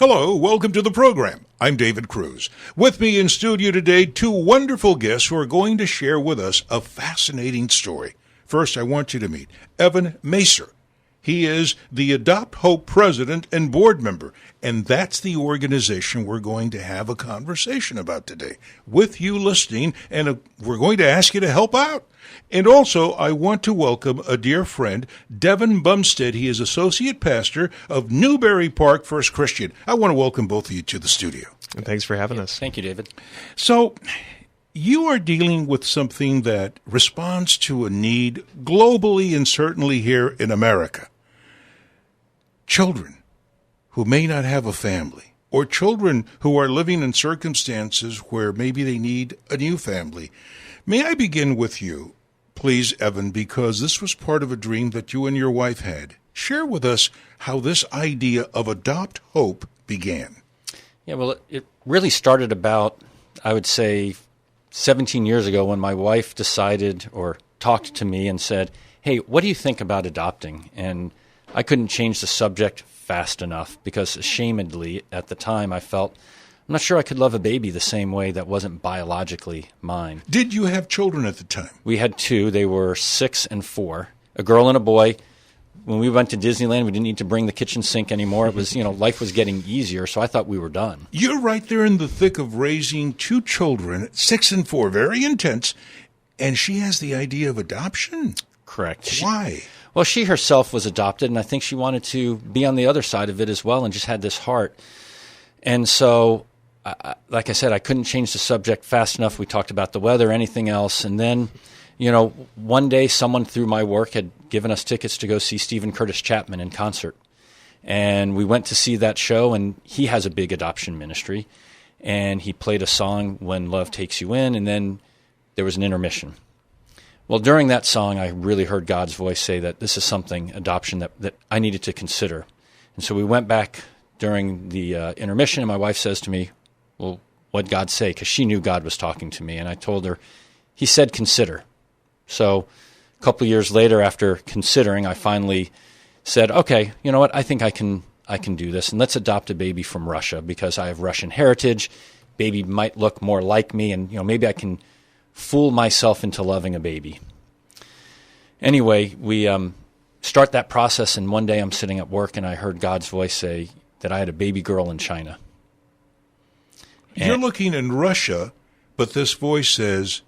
Hello, welcome to the program. I'm David Cruz. With me in studio today, two wonderful guests who are going to share with us a fascinating story. First, I want you to meet Evan Macer. He is the Adopt Hope president and board member, and that's the organization we're going to have a conversation about today with you listening, and we're going to ask you to help out. And also, I want to welcome a dear friend, Devon Bumstead. He is associate pastor of Newberry Park First Christian. I want to welcome both of you to the studio. And thanks for having us. Thank you, David. So, you are dealing with something that responds to a need globally and certainly here in America. Children who may not have a family, or children who are living in circumstances where maybe they need a new family. May I begin with you, please, Evan, because this was part of a dream that you and your wife had. Share with us how this idea of Adopt Hope began. Yeah, well, it really started about, I would say, 17 years ago when my wife decided or talked to me and said, hey, what do you think about adopting? And I couldn't change the subject fast enough because ashamedly at the time I felt I'm not sure I could love a baby the same way that wasn't biologically mine. Did you have children at the time? We had two. They were 6 and 4, a girl and a boy. When we went to Disneyland, we didn't need to bring the kitchen sink anymore. It was, life was getting easier, so I thought we were done. You're right there in the thick of raising two children, 6 and 4, very intense, and she has the idea of adoption? Correct. Why? Well, she herself was adopted, and I think she wanted to be on the other side of it as well and just had this heart. And so, like I said, I couldn't change the subject fast enough. We talked about the weather, anything else. And then, one day someone through my work had given us tickets to go see Stephen Curtis Chapman in concert. And we went to see that show, and he has a big adoption ministry. And he played a song, When Love Takes You In, and then there was an intermission. Well, during that song, I really heard God's voice say that this is something, adoption, that I needed to consider. And so we went back during the intermission, and my wife says to me, well, what'd God say? Because she knew God was talking to me. And I told her, he said consider. So a couple of years later, after considering, I finally said, okay, you know what? I think I can do this, and let's adopt a baby from Russia because I have Russian heritage. Baby might look more like me, and maybe I can fool myself into loving a baby. Anyway, we start that process, and one day I'm sitting at work, and I heard God's voice say that I had a baby girl in China. You're looking in Russia, but this voice says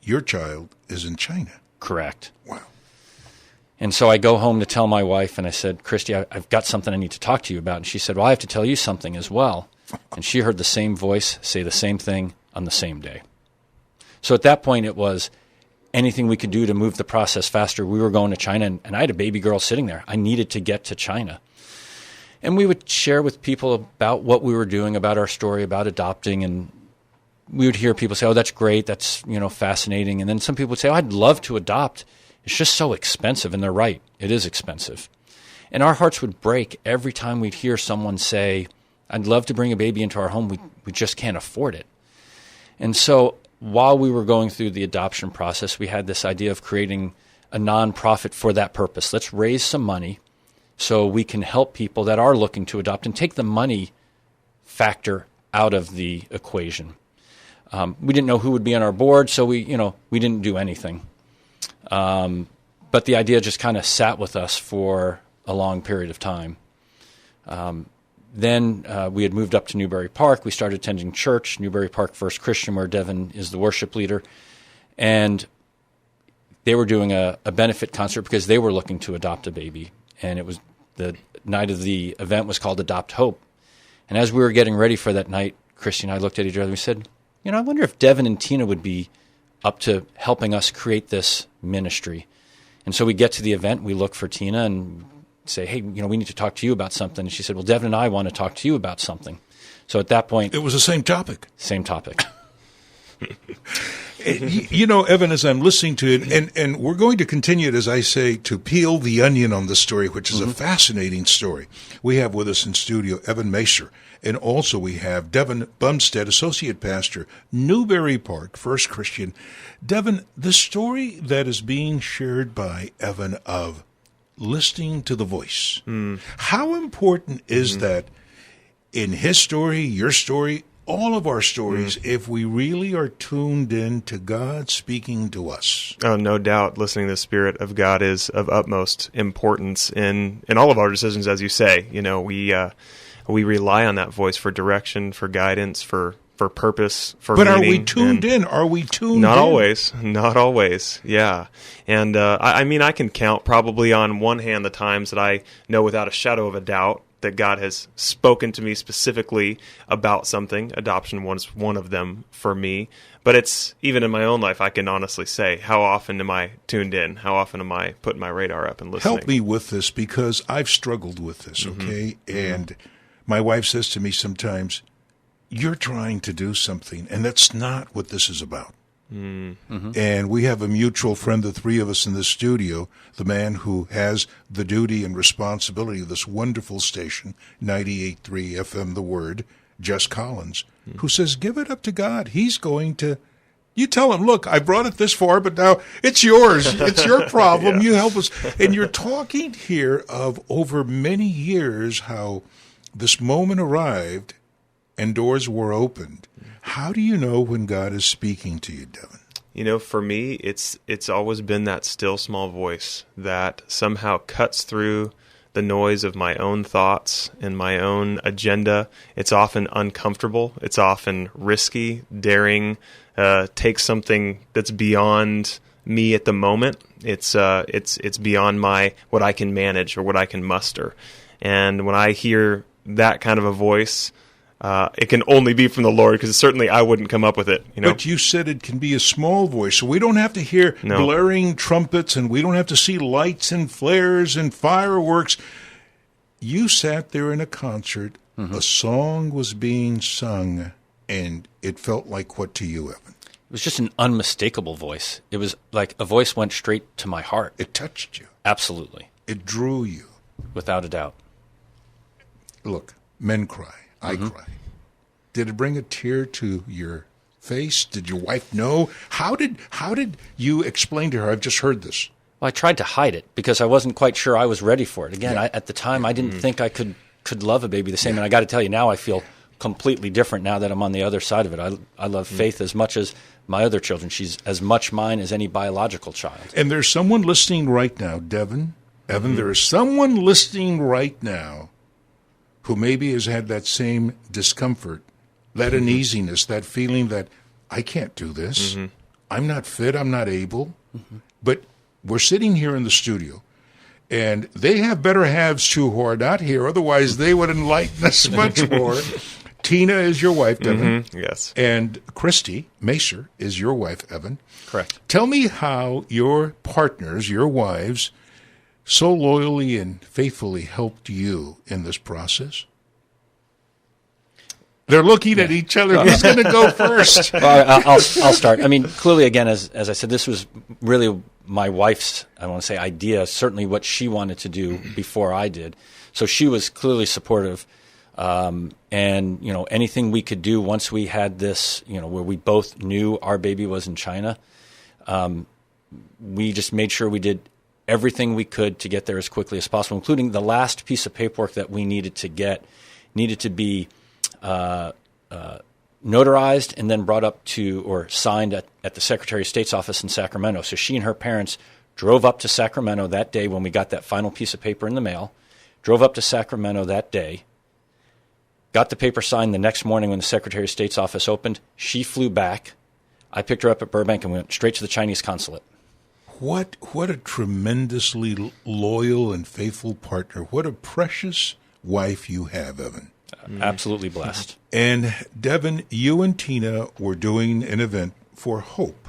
your child is in China. Correct. Wow. And so I go home to tell my wife, and I said, Christy, I've got something I need to talk to you about. And she said, well, I have to tell you something as well. And she heard the same voice say the same thing on the same day. So at that point, it was anything we could do to move the process faster. We were going to China, and I had a baby girl sitting there. I needed to get to China. And we would share with people about what we were doing, about our story, about adopting, and we would hear people say, oh, that's great, that's fascinating. And then some people would say, oh, I'd love to adopt. It's just so expensive, and they're right. It is expensive. And our hearts would break every time we'd hear someone say, I'd love to bring a baby into our home. We just can't afford it. And so while we were going through the adoption process, we had this idea of creating a nonprofit for that purpose. Let's raise some money so we can help people that are looking to adopt and take the money factor out of the equation. We didn't know who would be on our board, so we didn't do anything. But the idea just kind of sat with us for a long period of time. Then we had moved up to Newberry Park. We started attending church, Newberry Park First Christian, where Devon is the worship leader. And they were doing a benefit concert because they were looking to adopt a baby. And it was the night of the event was called Adopt Hope. And as we were getting ready for that night, Christy and I looked at each other and we said, I wonder if Devon and Tina would be up to helping us create this ministry. And so we get to the event, we look for Tina and say, hey, we need to talk to you about something. And she said, well, Devon and I want to talk to you about something. So at that point... It was the same topic. Same topic. Evan, as I'm listening to it, and we're going to continue, as I say, to peel the onion on the story, which is a fascinating story. We have with us in studio Evan Macer, and also we have Devon Bumstead, Associate Pastor, Newberry Park First Christian. Devon, the story that is being shared by Evan of listening to the voice, how important is that in his story, your story, all of our stories, if we really are tuned in to God speaking to us. Oh, no doubt. Listening to the Spirit of God is of utmost importance in all of our decisions, as you say. We rely on that voice for direction, for guidance, for purpose, for But meaning. Are we tuned in? Are we tuned Not in? always. Not always. Yeah. And I can count probably on one hand the times that I know without a shadow of a doubt that God has spoken to me specifically about something. Adoption was one of them for me. But it's, even in my own life, I can honestly say, how often am I tuned in? How often am I putting my radar up and listening? Help me with this, because I've struggled with this, okay? And my wife says to me sometimes, you're trying to do something, and that's not what this is about. And we have a mutual friend, the three of us in the studio, the man who has the duty and responsibility of this wonderful station, 98.3 FM The Word, Jess Collins, who says, give it up to God. He's going to, you tell him, look, I brought it this far, but now it's yours. It's your problem. Yeah. You help us. And you're talking here of over many years how this moment arrived and doors were opened. How do you know when God is speaking to you, Devon? For me, it's always been that still small voice that somehow cuts through the noise of my own thoughts and my own agenda. It's often uncomfortable. It's often risky, daring, take something that's beyond me at the moment. It's beyond what I can manage or what I can muster. And when I hear that kind of a voice, it can only be from the Lord, because certainly I wouldn't come up with it. But you said it can be a small voice, so we don't have to hear blaring trumpets, and we don't have to see lights and flares and fireworks. You sat there in a concert, a song was being sung, and it felt like what to you, Evan? It was just an unmistakable voice. It was like a voice went straight to my heart. It touched you. Absolutely. It drew you. Without a doubt. Look, men cry. I cry. Did it bring a tear to your face? Did your wife know? How did you explain to her, I've just heard this? Well, I tried to hide it because I wasn't quite sure I was ready for it. Again, at the time, I didn't think I could love a baby the same. And I got to tell you, now I feel completely different now that I'm on the other side of it. I love Faith as much as my other children. She's as much mine as any biological child. And there's someone listening right now, Devon. Evan, there is someone listening right now who maybe has had that same discomfort, that uneasiness, that feeling that I can't do this. I'm not fit. I'm not able. But we're sitting here in the studio, and they have better halves too who are not here. Otherwise, they would enlighten us much more. Tina is your wife, Devon. Yes. And Christy Macer is your wife, Evan. Correct. Tell me how your partners, your wives, so loyally and faithfully helped you in this process. They're looking at each other. Who's going to go first? Well, I'll start. I mean, clearly, again, as I said, this was really my wife's, I want to say, idea, certainly what she wanted to do before I did. So she was clearly supportive. And, anything we could do once we had this, where we both knew our baby was in China, we just made sure we did everything we could to get there as quickly as possible, including the last piece of paperwork that we needed to get, needed to be notarized and then brought up to or signed at the Secretary of State's office in Sacramento. So she and her parents drove up to Sacramento that day when we got that final piece of paper in the mail, drove up to Sacramento that day, got the paper signed the next morning when the Secretary of State's office opened. She flew back. I picked her up at Burbank and we went straight to the Chinese consulate. What a tremendously loyal and faithful partner. What a precious wife you have, Evan. Absolutely blessed. And Devon, you and Tina were doing an event for Hope.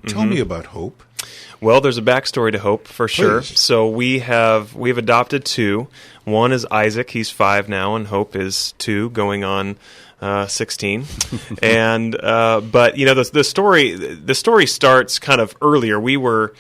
Tell me about Hope. Well, there's a backstory to Hope for sure. Please. So we've adopted two. One is Isaac; he's 5 now, and Hope is 2, going on 16. And but the story starts kind of earlier. We were,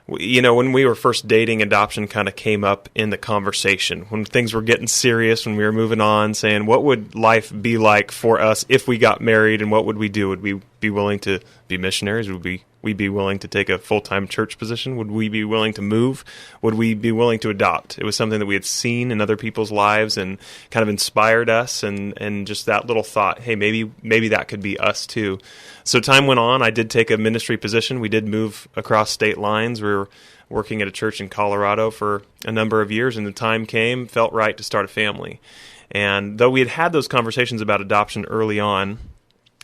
when we were first dating, adoption kind of came up in the conversation when things were getting serious, when we were moving on, saying what would life be like for us if we got married, and what would we do? Would we be willing to be missionaries? Would we be willing to take a full-time church position? Would we be willing to move? Would we be willing to adopt? It was something that we had seen in other people's lives and kind of inspired us, and just that little thought, hey, maybe that could be us too. So time went on. I did take a ministry position. We did move across state lines. We were working at a church in Colorado for a number of years, and the time came, felt right to start a family. And though we had those conversations about adoption early on,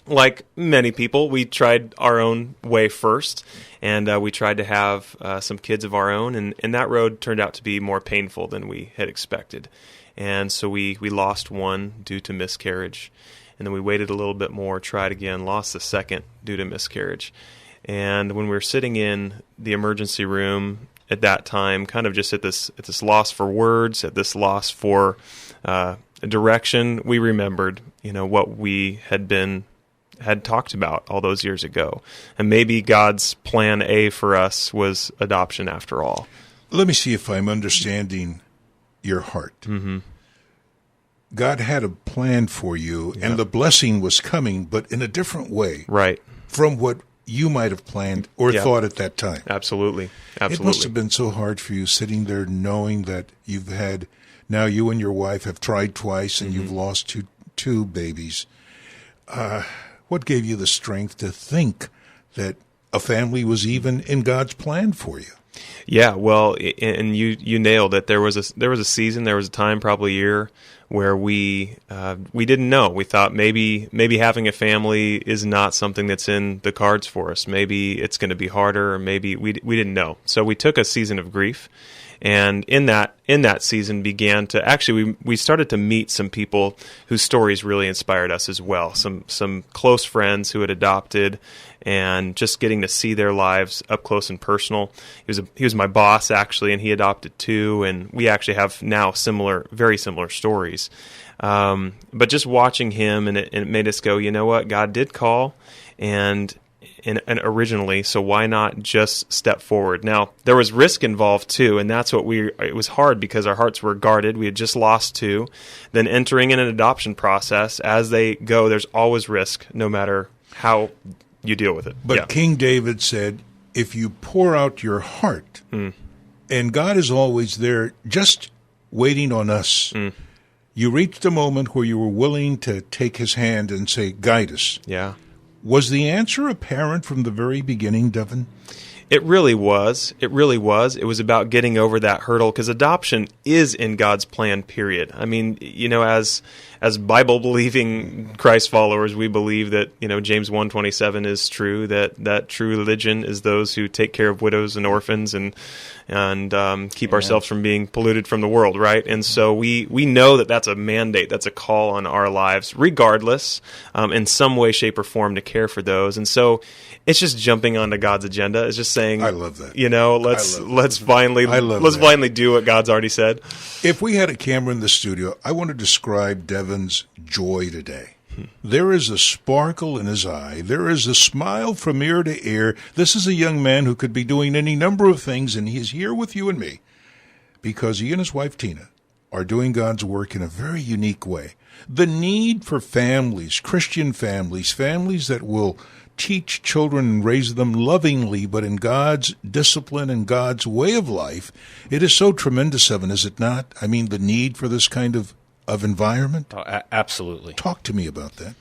like many people, we tried our own way first, and we tried to have some kids of our own, and that road turned out to be more painful than we had expected. And so we lost one due to miscarriage, and then we waited a little bit more, tried again, lost the second due to miscarriage. And when we were sitting in the emergency room at that time, kind of just at this loss for words, at this loss for direction, we remembered, what we had talked about all those years ago. And maybe God's plan A for us was adoption after all. Let me see if I'm understanding your heart. Mm-hmm. God had a plan for you, and the blessing was coming, but in a different way. Right. From what you might have planned or thought at that time. Absolutely. It must have been so hard for you sitting there knowing that now you and your wife have tried twice and you've lost two babies. What gave you the strength to think that a family was even in God's plan for you? Yeah, well, and you nailed it. There was a season, there was a time, probably a year, where we didn't know. We thought maybe having a family is not something that's in the cards for us. Maybe it's going to be harder, or maybe we didn't know. So we took a season of grief. And in that season began to actually we started to meet some people whose stories really inspired us as well. Some close friends who had adopted, and just getting to see their lives up close and personal. He was my boss actually, and he adopted too, and we actually have now very similar stories. But just watching him, and it made us go, you know what, God did call, and originally, so why not just step forward? Now, there was risk involved too, and that's it was hard because our hearts were guarded. We had just lost two. Then entering in an adoption process, as they go, there's always risk, no matter how you deal with it. But King David said, if you pour out your heart, and God is always there just waiting on us, you reached a moment where you were willing to take his hand and say, guide us. Yeah. Was the answer apparent from the very beginning, Devon? It really was. It really was. It was about getting over that hurdle, because adoption is in God's plan, period. I mean, as Bible-believing Christ followers, we believe that, James 1:27 is true, that true religion is those who take care of widows and orphans and keep ourselves from being polluted from the world, right? And so we know that that's a mandate, that's a call on our lives, regardless, in some way, shape, or form, to care for those. And so it's just jumping onto God's agenda. It's just saying, I love that. Let's finally do what God's already said. If we had a camera in the studio, I want to describe Devon's joy today. There is a sparkle in his eye. There is a smile from ear to ear. This is a young man who could be doing any number of things, and he is here with you and me because he and his wife, Tina, are doing God's work in a very unique way. The need for families, Christian families that will teach children and raise them lovingly, but in God's discipline and God's way of life, it is so tremendous, Evan, is it not? I mean, the need for this kind of environment? Oh, absolutely. Talk to me about that.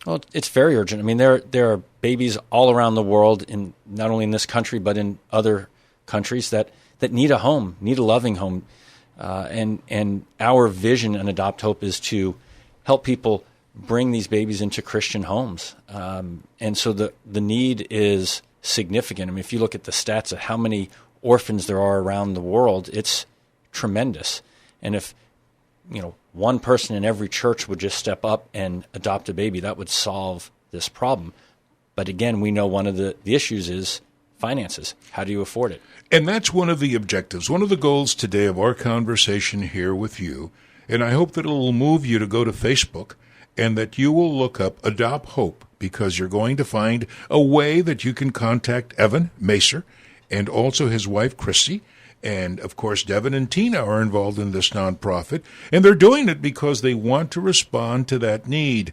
Well, it's very urgent. I mean, there are babies all around the world, in not only in this country but in other countries that need a home, need a loving home, and our vision in Adopt Hope is to help people bring these babies into Christian homes, and so the need is significant. I mean, if you look at the stats of how many orphans there are around the world, it's tremendous. And if one person in every church would just step up and adopt a baby, that would solve this problem. But again, we know one of the issues is finances. How do you afford it? And that's one of the objectives, one of the goals today of our conversation here with you. And I hope that it will move you to go to Facebook and that you will look up Adopt Hope, because you're going to find a way that you can contact Evan Macer and also his wife, Christy. And, of course, Devon and Tina are involved in this nonprofit, and they're doing it because they want to respond to that need.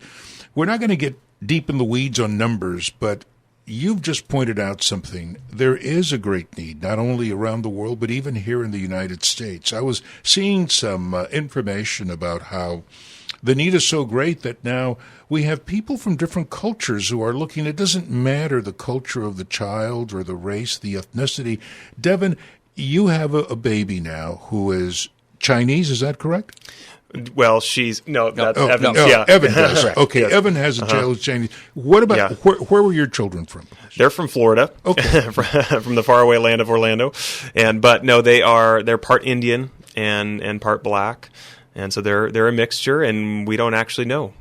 We're not going to get deep in the weeds on numbers, but you've just pointed out something. There is a great need, not only around the world, but even here in the United States. I was seeing some information about how the need is so great that now we have people from different cultures who are looking. It doesn't matter the culture of the child or the race, the ethnicity. Devon, you have a baby now who is Chinese, is that correct? Well, that's Evan. No, Yeah. Evan does. Correct. Okay, Yes. Evan has a child who's Chinese. What about, where were your children from? They're from Florida, Okay. from the faraway land of Orlando, but no, they're part Indian and part black, and so they're a mixture, and we don't actually know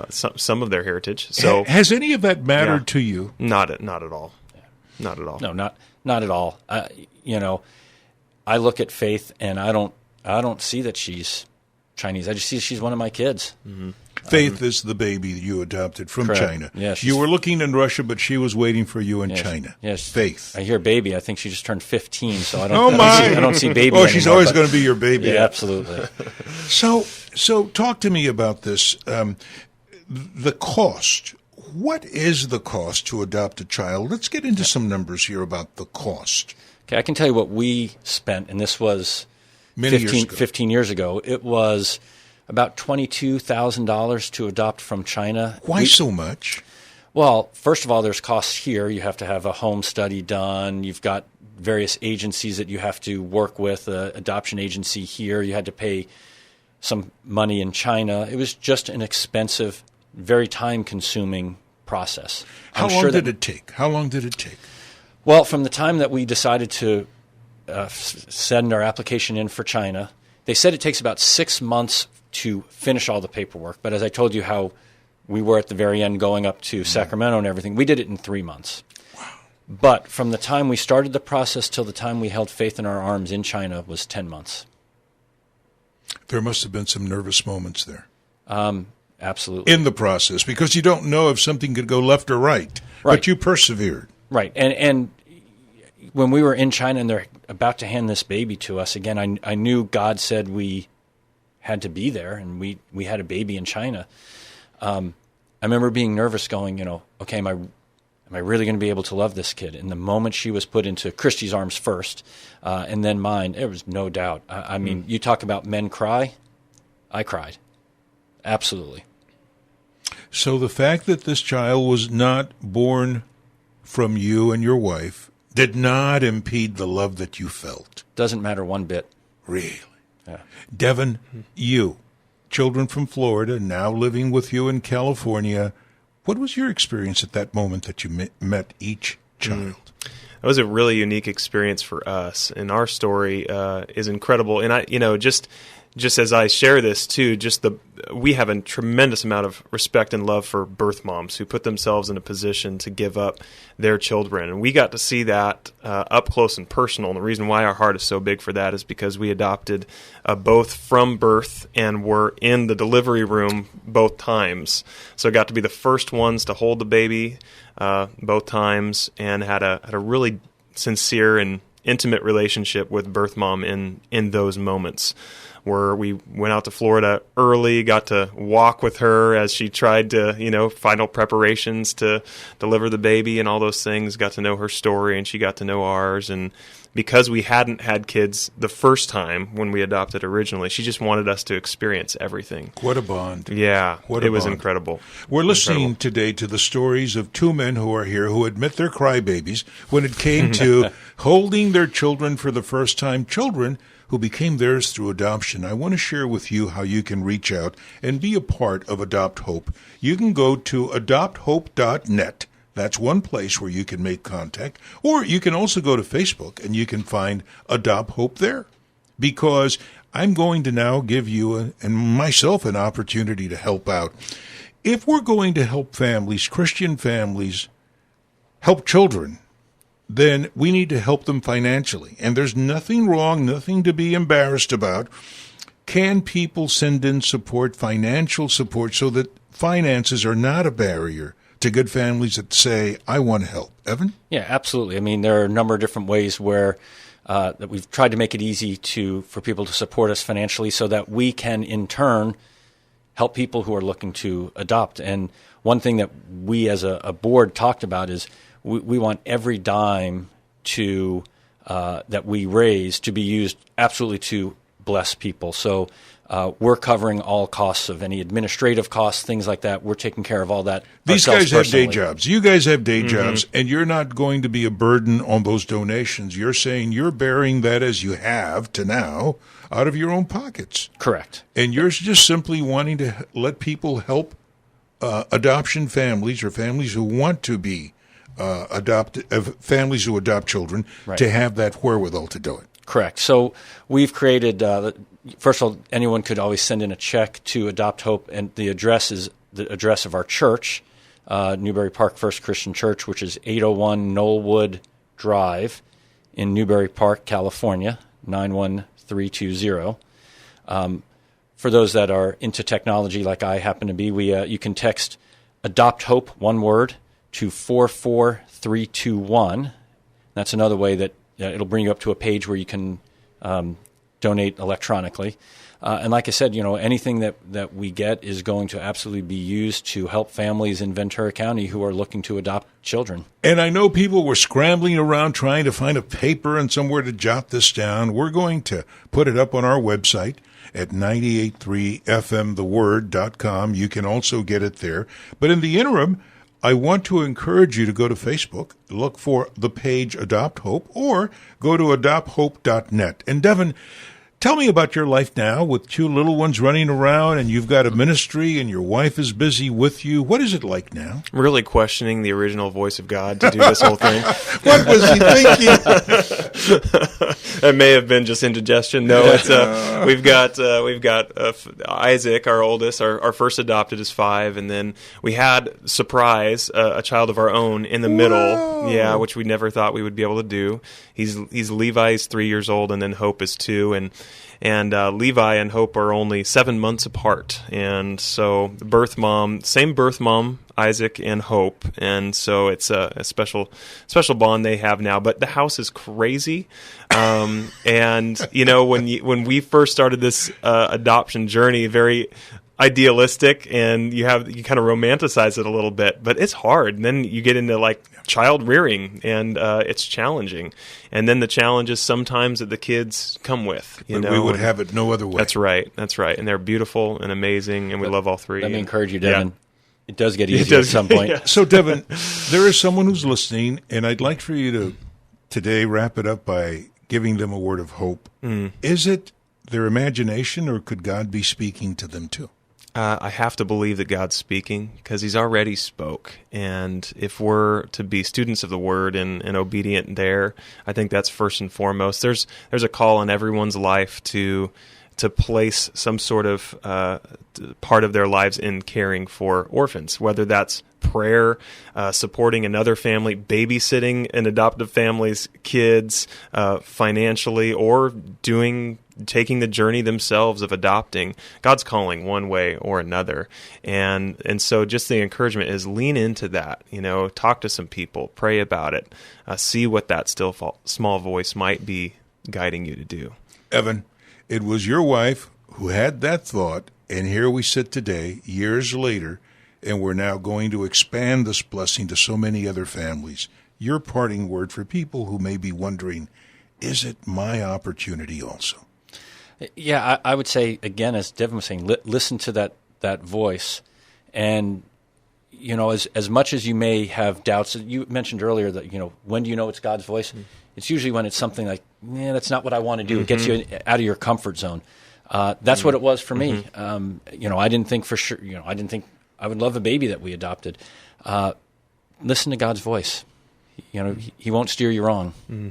some of their heritage. So Has any of that mattered to you? not at all, not at all. No, not at all. I look at Faith, and I don't see that she's Chinese. I just see she's one of my kids. Mm-hmm. Faith is the baby that you adopted from Correct. China. Yeah, you were looking in Russia, but she was waiting for you in Yes, China. yes. Faith. I hear baby. I think she just turned 15, so I don't. Oh my! I don't see baby. Oh, she's anymore, always but- going to be your baby. Yeah, absolutely. So talk to me about this. The cost. What is the cost to adopt a child? Let's get into some numbers here about the cost. Okay, I can tell you what we spent, and this was Many years ago. 15 years ago. It was about $22,000 to adopt from China. Why so much? Well, first of all, there's costs here. You have to have a home study done. You've got various agencies that you have to work with, adoption agency here. You had to pay some money in China. It was just an expensive, very time-consuming process. How long did it take? Well, from the time that we decided to send our application in for China, they said it takes about 6 months to finish all the paperwork. But as I told you how we were at the very end going up to Sacramento and everything, we did it in 3 months. Wow. But from the time we started the process till the time we held Faith in our arms in China was 10 months. There must have been some nervous moments there. Absolutely. In the process, because you don't know if something could go left or right. But you persevered. Right. And when we were in China and they're about to hand this baby to us, again, I knew God said we had to be there, and we had a baby in China. I remember being nervous going, okay, am I really going to be able to love this kid? And the moment she was put into Christy's arms first, and then mine, there was no doubt. I mean, you talk about men cry, I cried. Absolutely. So the fact that this child was not born from you and your wife did not impede the love that you felt. Doesn't matter one bit. Really? Yeah. Devon, you, children from Florida, now living with you in California, what was your experience at that moment that you met each child? It was a really unique experience for us, and our story is incredible. And just as I share this too, we have a tremendous amount of respect and love for birth moms who put themselves in a position to give up their children, and we got to see that up close and personal. And the reason why our heart is so big for that is because we adopted both from birth and were in the delivery room both times. So got to be the first ones to hold the baby both times, and had a really sincere and intimate relationship with birth mom in those moments, where we went out to Florida early, got to walk with her as she tried to, final preparations to deliver the baby and all those things, got to know her story, and she got to know ours. And because we hadn't had kids the first time when we adopted originally, she just wanted us to experience everything. What a bond. Yeah, it was incredible. We're listening today to the stories of two men who are here who admit they're crybabies when it came to holding their children for the first time, children who became theirs through adoption. I want to share with you how you can reach out and be a part of Adopt Hope. You can go to adopthope.net. That's one place where you can make contact. Or you can also go to Facebook and you can find Adopt Hope there. Because I'm going to now give you and myself an opportunity to help out. If we're going to help families, Christian families, help children, then we need to help them financially. And there's nothing wrong, nothing to be embarrassed about. Can people send in support, financial support, so that finances are not a barrier to good families that say, I want to help? Evan? Yeah, absolutely. I mean, there are a number of different ways where that we've tried to make it easy for people to support us financially so that we can, in turn, help people who are looking to adopt. And one thing that we as a board talked about is we want every dime that we raise to be used absolutely to bless people. So we're covering all costs of any administrative costs, things like that. We're taking care of all that. These guys have personally. day jobs. You guys have day jobs, and you're not going to be a burden on those donations. You're saying you're bearing that as you have to now out of your own pockets. Correct. And you're just simply wanting to let people help adoption families or families who want to be families who adopt children to have that wherewithal to do it. Correct. So we've created, first of all, anyone could always send in a check to Adopt Hope, and the address is the address of our church, Newbury Park First Christian Church, which is 801 Knollwood Drive in Newbury Park, California, 91320. For those that are into technology like I happen to be, you can text Adopt Hope, one word, to 44321. That's another way that it'll bring you up to a page where you can donate electronically. And like I said, anything that we get is going to absolutely be used to help families in Ventura County who are looking to adopt children. And I know people were scrambling around trying to find a paper and somewhere to jot this down. We're going to put it up on our website at 983fmtheword.com. You can also get it there. But in the interim, I want to encourage you to go to Facebook, look for the page Adopt Hope, or go to adopthope.net. And Devon, tell me about your life now with two little ones running around, and you've got a ministry, and your wife is busy with you. What is it like now? I'm really questioning the original voice of God to do this whole thing. What was he thinking? It may have been just indigestion. No, it's we've got Isaac, our oldest, our first adopted is 5, and then we had surprise a child of our own in the middle. Yeah, which we never thought we would be able to do. He's Levi's 3 years old, and then Hope is 2, and Levi and Hope are only 7 months apart, and so the same birth mom, Isaac and Hope, and so it's a special bond they have now. But the house is crazy, and when we first started this adoption journey, very idealistic, and you kind of romanticize it a little bit, but it's hard. And then you get into child rearing, and it's challenging. And then the challenges sometimes that the kids come with. We would have it no other way. That's right. And they're beautiful and amazing, and we love all three. Let me encourage you, Devon. Yeah. It does get easier at some point. Yeah. So, Devon, there is someone who's listening, and I'd like for you to today wrap it up by giving them a word of hope. Is it their imagination, or could God be speaking to them too? I have to believe that God's speaking, because He's already spoke. And if we're to be students of the Word and obedient there, I think that's first and foremost. There's a call in everyone's life to place some sort of part of their lives in caring for orphans, whether that's prayer, supporting another family, babysitting an adoptive family's kids financially, or taking the journey themselves of adopting. God's calling one way or another. And so just the encouragement is lean into that, talk to some people, pray about it, see what that still small voice might be guiding you to do. Evan, it was your wife who had that thought, and here we sit today, years later, and we're now going to expand this blessing to so many other families. Your parting word for people who may be wondering, is it my opportunity also? Yeah, I would say, again, as Devon was saying, listen to that voice. And, as much as you may have doubts, you mentioned earlier that, when do you know it's God's voice? Mm-hmm. It's usually when it's something like, that's not what I want to do. Mm-hmm. It gets you out of your comfort zone. That's what it was for me. I didn't think for sure, I didn't think I would love a baby that we adopted. Listen to God's voice. He won't steer you wrong. Mm-hmm.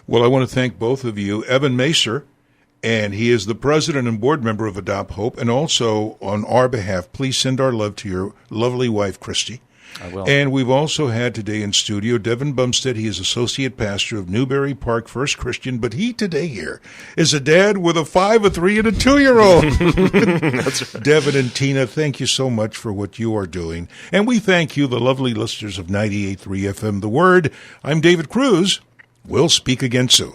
Well, I want to thank both of you. Evan Macer, and he is the president and board member of Adopt Hope. And also, on our behalf, please send our love to your lovely wife, Christy. I will. And we've also had today in studio Devon Bumstead. He is associate pastor of Newbury Park First Christian, but he today here is a dad with a 5, a 3, and a 2-year-old. That's right. Devon and Tina, thank you so much for what you are doing. And we thank you, the lovely listeners of 98.3 FM The Word. I'm David Cruz. We'll speak again soon.